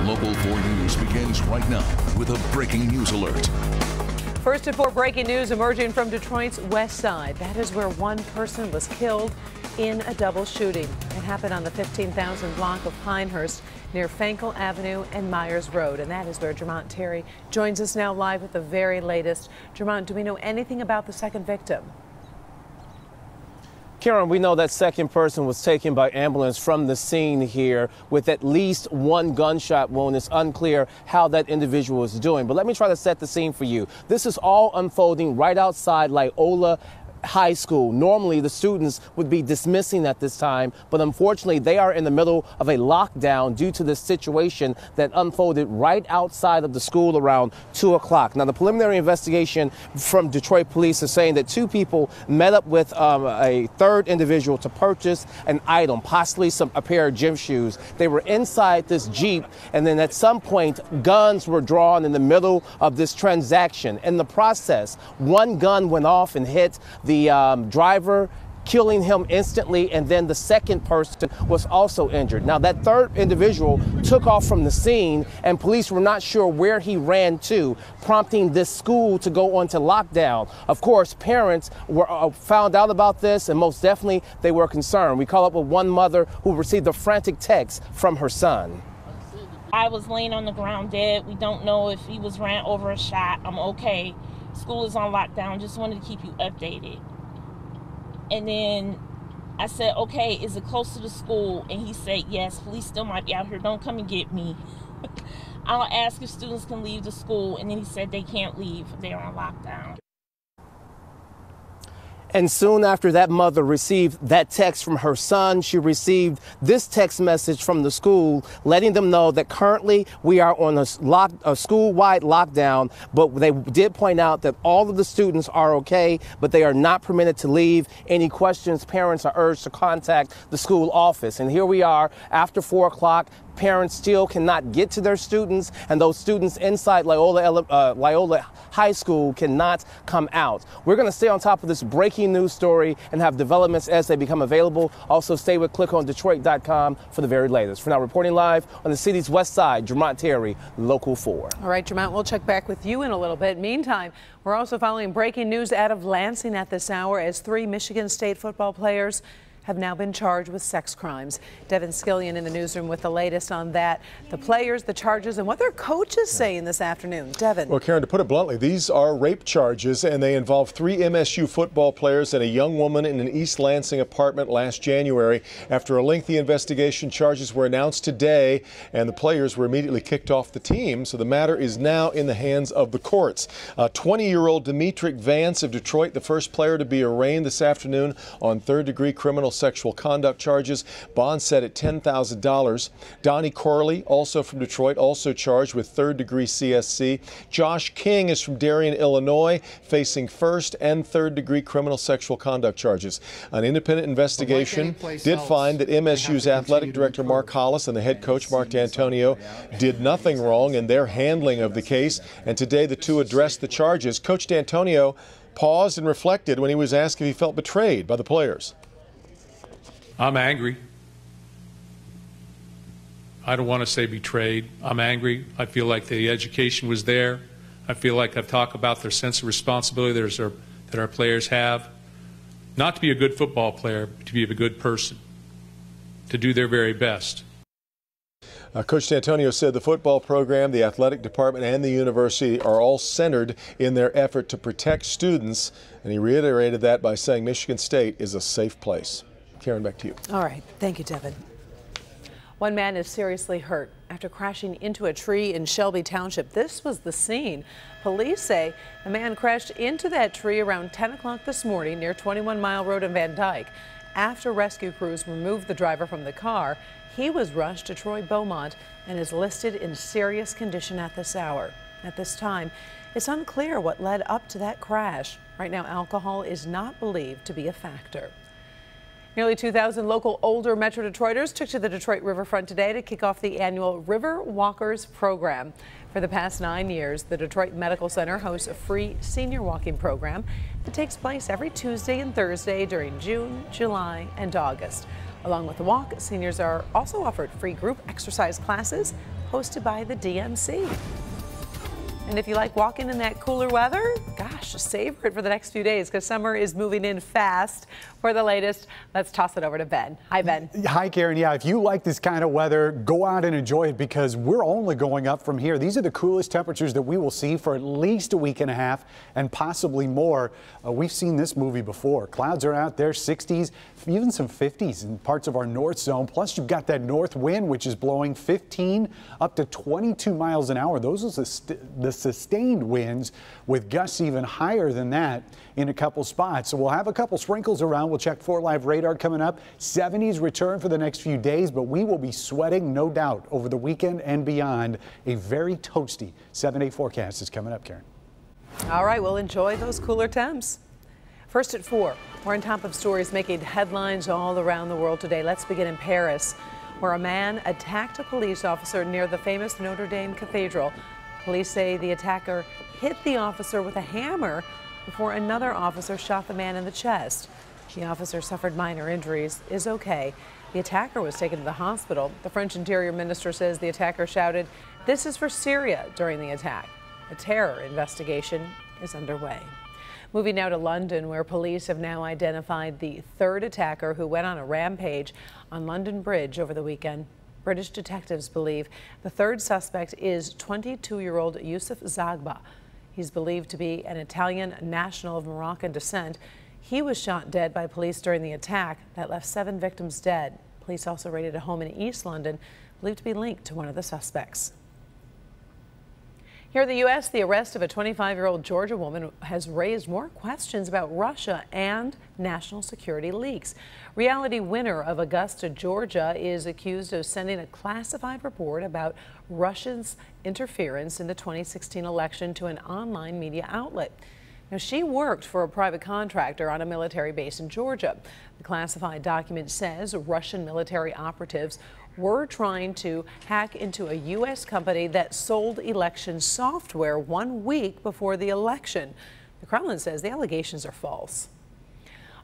Local 4 News begins right now with a breaking news alert. First and 4 breaking news emerging from Detroit's west side. That is where one person was killed in a double shooting. It happened on the 15,000 block of Pinehurst near Fankel Avenue and Myers Road. And that is where Jermont Terry joins us now live with the very latest. Jermont, do we know anything about the second victim? Karen, we know that second person was taken by ambulance from the scene here with at least one gunshot wound. It's unclear how that individual is doing. But let me try to set the scene for you. This is all unfolding right outside Loyola High School. Normally, the students would be dismissing at this time, but unfortunately, they are in the middle of a lockdown due to this situation that unfolded right outside of the school around 2 o'clock. Now, the preliminary investigation from Detroit police is saying that two people met up with a third individual to purchase an item, possibly a pair of gym shoes. They were inside this Jeep, and then at some point, guns were drawn in the middle of this transaction. In the process, one gun went off and hit the driver, killing him instantly, and then the second person was also injured. Now, that third individual took off from the scene, and police were not sure where he ran to, prompting this school to go onto lockdown. Of course, parents were found out about this, and most definitely they were concerned. We call up with one mother who received a frantic text from her son. I was laying on the ground dead. We don't know if he was ran over or shot. I'm okay. School is on lockdown. Just wanted to keep you updated. And then I said, okay, is it close to the school? And he said, yes, police still might be out here. Don't come and get me. I'll ask if students can leave the school. And then he said they can't leave. They're on lockdown. And soon after that mother received that text from her son, she received this text message from the school letting them know that currently we are on a school-wide lockdown, but they did point out that all of the students are okay, but they are not permitted to leave. Any questions, parents are urged to contact the school office. And here we are after 4 o'clock. Parents still cannot get to their students, and those students inside Loyola High School cannot come out. We're going to stay on top of this breaking news story and have developments as they become available. Also, stay with ClickOnDetroit.com for the very latest. For now, reporting live on the city's west side, Jermont Terry, Local 4. All right, Jermont, we'll check back with you in a little bit. Meantime, we're also following breaking news out of Lansing at this hour as 3 Michigan State football players have now been charged with sex crimes. Devin Skillion in the newsroom with the latest on that, the players, the charges, and what their coach is saying this afternoon. Devin. Well, Karen, to put it bluntly, these are rape charges, and they involve 3 MSU football players and a young woman in an East Lansing apartment last January. After a lengthy investigation, charges were announced today, and the players were immediately kicked off the team. So the matter is now in the hands of the courts. 20-year-old Demetric Vance of Detroit, the first player to be arraigned this afternoon on third-degree criminal sexual conduct charges. Bond set at $10,000. Donnie Corley, also from Detroit, also charged with third-degree CSC. Josh King is from Darien, Illinois, facing first and third-degree criminal sexual conduct charges. An independent investigation did find that MSU's athletic director Mark Hollis and the head coach Mark D'Antonio did nothing wrong in their handling of the case, and today the two addressed the charges. Coach D'Antonio paused and reflected when he was asked if he felt betrayed by the players. I'm angry. I don't want to say betrayed. I'm angry. I feel like the education was there. I feel like I've talked about their sense of responsibility that our players have. Not to be a good football player, but to be a good person, to do their very best. Coach D'Antonio said the football program, the athletic department, and the university are all centered in their effort to protect students, and he reiterated that by saying Michigan State is a safe place. Karen, back to you. All right. Thank you, Devin. One man is seriously hurt after crashing into a tree in Shelby Township. This was the scene. Police say the man crashed into that tree around 10 o'clock this morning near 21 Mile Road in Van Dyke. After rescue crews removed the driver from the car, he was rushed to Troy Beaumont and is listed in serious condition at this hour. At this time, it's unclear what led up to that crash. Right now, alcohol is not believed to be a factor. Nearly 2,000 local older Metro Detroiters took to the Detroit riverfront today to kick off the annual River Walkers program. For the past 9 years, the Detroit Medical Center hosts a free senior walking program that takes place every Tuesday and Thursday during June, July, and August. Along with the walk, seniors are also offered free group exercise classes, hosted by the DNC. And if you like walking in that cooler weather, gosh, savor it for the next few days because summer is moving in fast. For the latest, let's toss it over to Ben. Hi, Ben. Hi, Karen. Yeah, if you like this kind of weather, go out and enjoy it because we're only going up from here. These are the coolest temperatures that we will see for at least a week and a half and possibly more. We've seen this movie before. Clouds are out there, 60s, even some 50s in parts of our north zone. Plus, you've got that north wind, which is blowing 15 up to 22 miles an hour. Those are the sustained winds with gusts even higher than that in a couple spots. So we'll have a couple sprinkles around. We'll check 4Live radar coming up. 70s return for the next few days, but we will be sweating, no doubt, over the weekend and beyond. A very toasty 7-day forecast is coming up, Karen. All right, we'll enjoy those cooler temps. First at 4, we're on top of stories making headlines all around the world today. Let's begin in Paris, where a man attacked a police officer near the famous Notre Dame Cathedral. Police say the attacker hit the officer with a hammer before another officer shot the man in the chest. The officer suffered minor injuries, is okay. The attacker was taken to the hospital. The French Interior Minister says the attacker shouted, "This is for Syria," during the attack. A terror investigation is underway. Moving now to London, where police have now identified the third attacker who went on a rampage on London Bridge over the weekend. British detectives believe the third suspect is 22-year-old Youssef Zagba. He's believed to be an Italian national of Moroccan descent. He was shot dead by police during the attack that left 7 victims dead. Police also raided a home in East London, believed to be linked to one of the suspects. Here in the U.S., the arrest of a 25-year-old Georgia woman has raised more questions about Russia and national security leaks. Reality winner of Augusta, Georgia, is accused of sending a classified report about Russia's interference in the 2016 election to an online media outlet. Now, she worked for a private contractor on a military base in Georgia. The classified document says Russian military operatives were trying to hack into a U.S. company that sold election software 1 week before the election. The Kremlin says the allegations are false.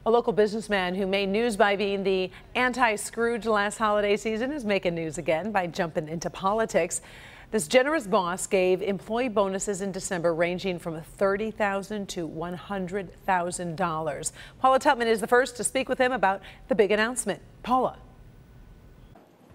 A local businessman who made news by being the anti-Scrooge last holiday season is making news again by jumping into politics. This generous boss gave employee bonuses in December ranging from $30,000 to $100,000. Paula Tutman is the first to speak with him about the big announcement. Paula.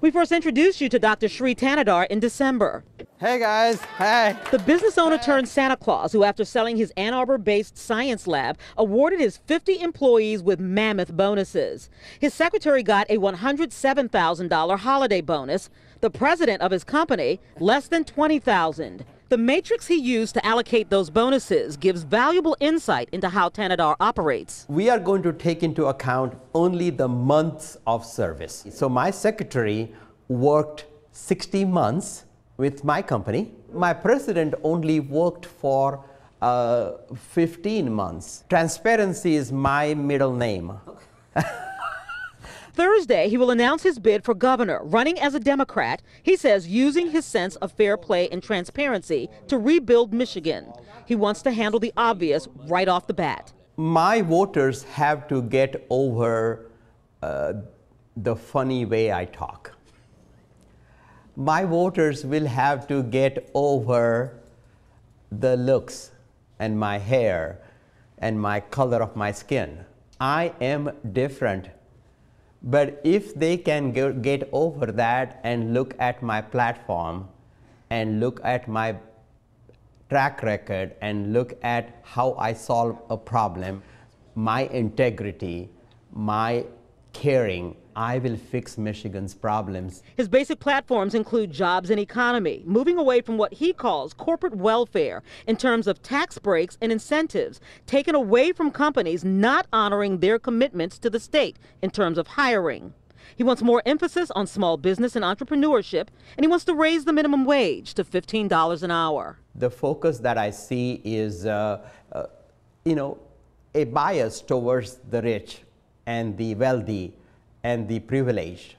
We first introduced you to Dr. Sri Tanadar in December. Hey guys, hey. The business owner turned Santa Claus who, after selling his Ann Arbor-based science lab, awarded his 50 employees with mammoth bonuses. His secretary got a $107,000 holiday bonus. The president of his company, less than $20,000. The matrix he used to allocate those bonuses gives valuable insight into how Tanadar operates. We are going to take into account only the months of service. So my secretary worked 60 months with my company. My president only worked for 15 months. Transparency is my middle name. Thursday, he will announce his bid for governor, running as a Democrat. He says using his sense of fair play and transparency to rebuild Michigan. He wants to handle the obvious right off the bat. My voters have to get over the funny way I talk. My voters will have to get over the looks and my hair and my color of my skin. I am different. But if they can get over that and look at my platform and look at my track record and look at how I solve a problem, my integrity, my caring, I will fix Michigan's problems. His basic platforms include jobs and economy, moving away from what he calls corporate welfare in terms of tax breaks and incentives taken away from companies not honoring their commitments to the state in terms of hiring. He wants more emphasis on small business and entrepreneurship, and he wants to raise the minimum wage to $15 an hour. The focus that I see is, a bias towards the rich and the wealthy and the privileged.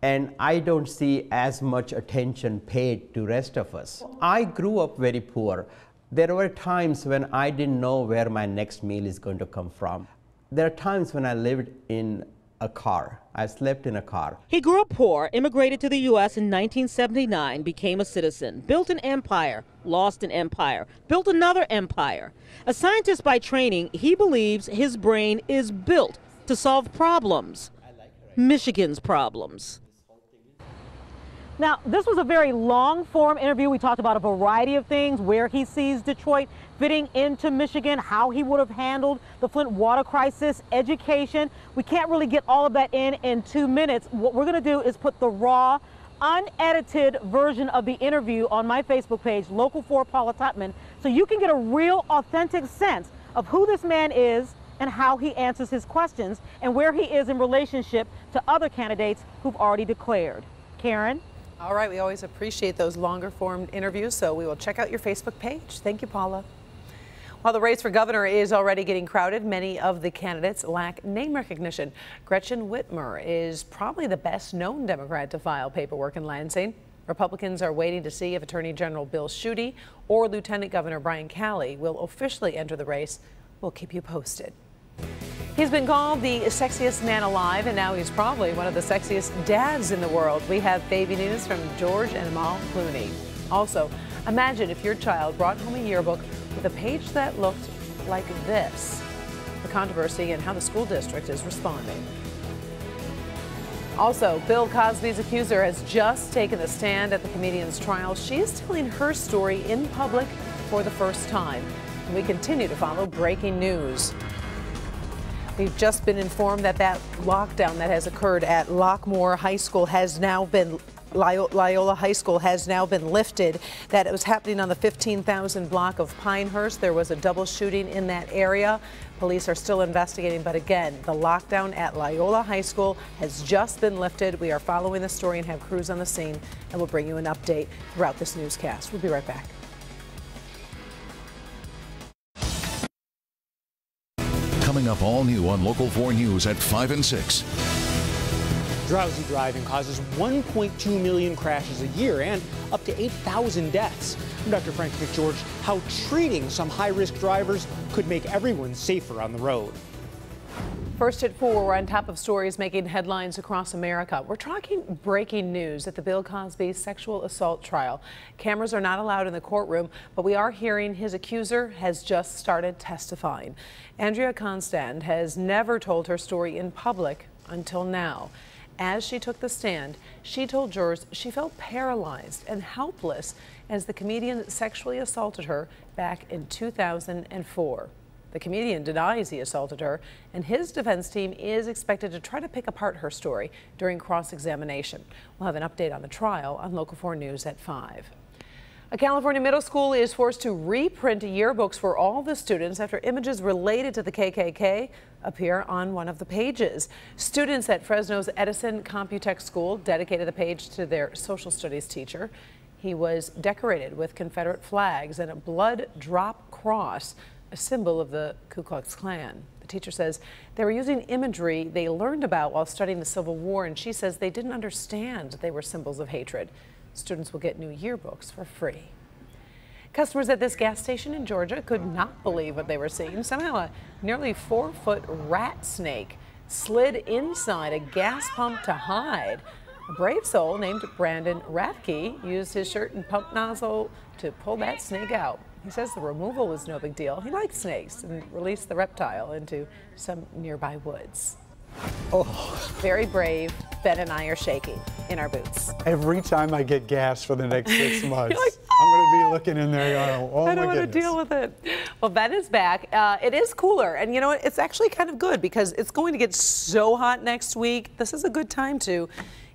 And I don't see as much attention paid to rest of us. I grew up very poor. There were times when I didn't know where my next meal is going to come from. There are times when I lived in a car. I slept in a car. He grew up poor, immigrated to the U.S. in 1979, became a citizen, built an empire, lost an empire, built another empire. A scientist by training, he believes his brain is built to solve problems, Michigan's problems. Now, this was a very long-form interview. We talked about a variety of things, where he sees Detroit fitting into Michigan, how he would have handled the Flint water crisis, education. We can't really get all of that in 2 minutes. What we're going to do is put the raw, unedited version of the interview on my Facebook page, Local 4 Paula Tutman, so you can get a real, authentic sense of who this man is and how he answers his questions and where he is in relationship to other candidates who've already declared. Karen? All right, we always appreciate those longer form interviews, so we will check out your Facebook page. Thank you, Paula. While the race for governor is already getting crowded, many of the candidates lack name recognition. Gretchen Whitmer is probably the best known Democrat to file paperwork in Lansing. Republicans are waiting to see if Attorney General Bill Schuette or Lieutenant Governor Brian Calley will officially enter the race. We'll keep you posted. He's been called the sexiest man alive, and now he's probably one of the sexiest dads in the world. We have baby news from George and Amal Clooney. Also, imagine if your child brought home a yearbook with a page that looked like this. The controversy and how the school district is responding. Also, Bill Cosby's accuser has just taken the stand at the comedian's trial. She is telling her story in public for the first time. And we continue to follow breaking news. We've just been informed that lockdown that has occurred at Lockmore High School has now been Loyola High School has now been lifted. That it was happening on the 15,000 block of Pinehurst. There was a double shooting in that area. Police are still investigating, but again, the lockdown at Loyola High School has just been lifted. We are following the story and have crews on the scene, and we'll bring you an update throughout this newscast. We'll be right back. Coming up all new on Local 4 News at 5 and 6. Drowsy driving causes 1.2 million crashes a year and up to 8,000 deaths. I'm Dr. Frank McGeorge. How treating some high-risk drivers could make everyone safer on the road. First at 4, we're on top of stories making headlines across America. We're talking breaking news at the Bill Cosby sexual assault trial. Cameras are not allowed in the courtroom, but we are hearing his accuser has just started testifying. Andrea Constand has never told her story in public until now. As she took the stand, she told jurors she felt paralyzed and helpless as the comedian sexually assaulted her back in 2004. The comedian denies he assaulted her, and his defense team is expected to try to pick apart her story during cross-examination. We'll have an update on the trial on Local 4 News at 5. A California middle school is forced to reprint yearbooks for all the students after images related to the KKK appear on one of the pages. Students at Fresno's Edison Computech School dedicated the page to their social studies teacher. He was decorated with Confederate flags and a blood drop cross, a symbol of the Ku Klux Klan. The teacher says they were using imagery they learned about while studying the Civil War, and she says they didn't understand they were symbols of hatred. Students will get new yearbooks for free. Customers at this gas station in Georgia could not believe what they were seeing. Somehow a nearly 4-foot rat snake slid inside a gas pump to hide. A brave soul named Brandon Rathke used his shirt and pump nozzle to pull that snake out. He says the removal was no big deal. He likes snakes and released the reptile into some nearby woods. Oh, very brave. Ben and I are shaking in our boots. Every time I get gas for the next 6 months, You're like, I'm going to be looking in there going, oh my goodness. I don't want to deal with it. Well, Ben is back. It is cooler, and you know what? It's actually kind of good because it's going to get so hot next week. This is a good time to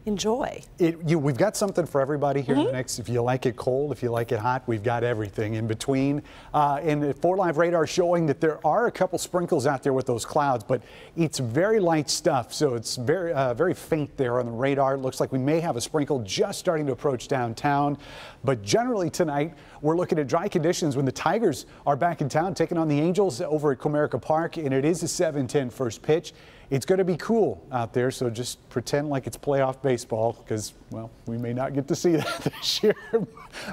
enjoy. We've got something for everybody here in the next. If you like it cold, if you like it hot, we've got everything in between. And the 4 Live radar showing that there are a couple sprinkles out there with those clouds, but it's very light stuff, so it's very faint there on the radar. It looks like we may have a sprinkle just starting to approach downtown. But generally tonight, we're looking at dry conditions when the Tigers are back in town, taking on the Angels over at Comerica Park, and it is a 7:10 first pitch. It's going to be cool out there, so just pretend like it's playoff baseball because Well, we may not get to see that this year.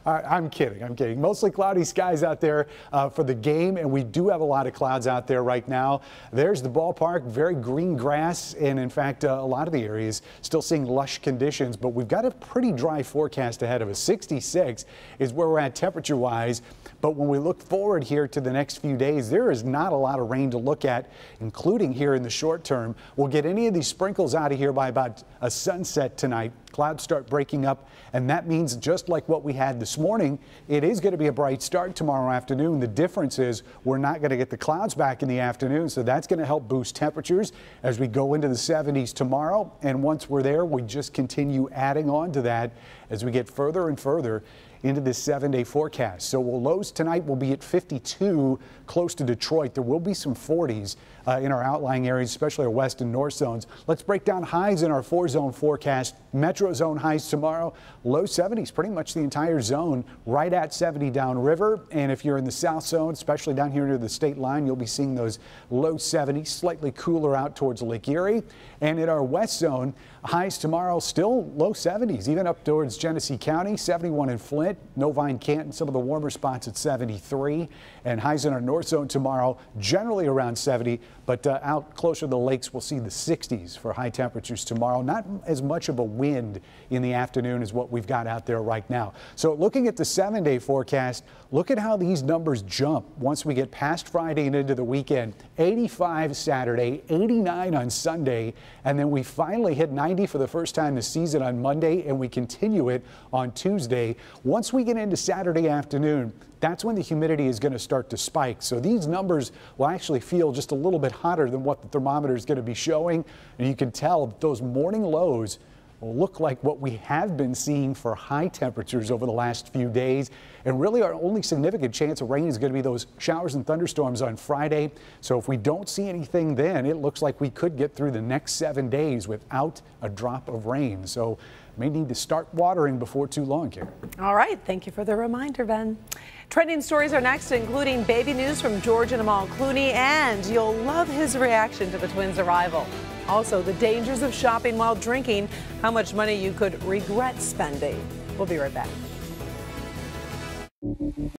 I'm kidding. Mostly cloudy skies out there for the game, and we do have a lot of clouds out there right now. There's the ballpark, very green grass, and in fact, a lot of the areas still seeing lush conditions, but we've got a pretty dry forecast ahead of us. 66 is where we're at temperature-wise, but when we look forward here to the next few days, there is not a lot of rain to look at, including here in the short term. We'll get any of these sprinkles out of here by about a sunset tonight. Clouds start breaking up, and that means just like what we had this morning, it is going to be a bright start tomorrow afternoon. The difference is we're not going to get the clouds back in the afternoon, so that's going to help boost temperatures as we go into the 70s tomorrow. And once we're there, we just continue adding on to that as we get further and further into this 7-day forecast. So lows tonight will be at 52 close to Detroit. There will be some 40s in our outlying areas, especially our west and north zones. Let's break down highs in our 4-zone forecast. Metro zone highs tomorrow, low 70s, pretty much the entire zone, right at 70 downriver. And if you're in the south zone, especially down here near the state line, you'll be seeing those low 70s, slightly cooler out towards Lake Erie. And in our west zone, highs tomorrow still low 70s, even up towards Genesee County, 71 in Flint, Novi, Canton, some of the warmer spots at 73. And highs in our north zone tomorrow, generally around 70, but out closer to the lakes, we'll see the 60s for high temperatures tomorrow. Not as much of a wind in the afternoon as what we've got out there right now. So looking at the 7-day forecast, look at how these numbers jump once we get past Friday and into the weekend. 85 Saturday, 89 on Sunday, and then we finally hit 90 for the first time this season on Monday, and we continue it on Tuesday. Once we get into Saturday afternoon, that's when the humidity is going to start to spike. So these numbers will actually feel just a little bit hotter than what the thermometer is going to be showing. And you can tell that those morning lows will look like what we have been seeing for high temperatures over the last few days. And really our only significant chance of rain is going to be those showers and thunderstorms on Friday. So if we don't see anything then, it looks like we could get through the next 7 days without a drop of rain. So may need to start watering before too long, Karen. All right. Thank you for the reminder, Ben. Trending stories are next, including baby news from George and Amal Clooney, and you'll love his reaction to the twins' arrival. Also, the dangers of shopping while drinking, how much money you could regret spending. We'll be right back.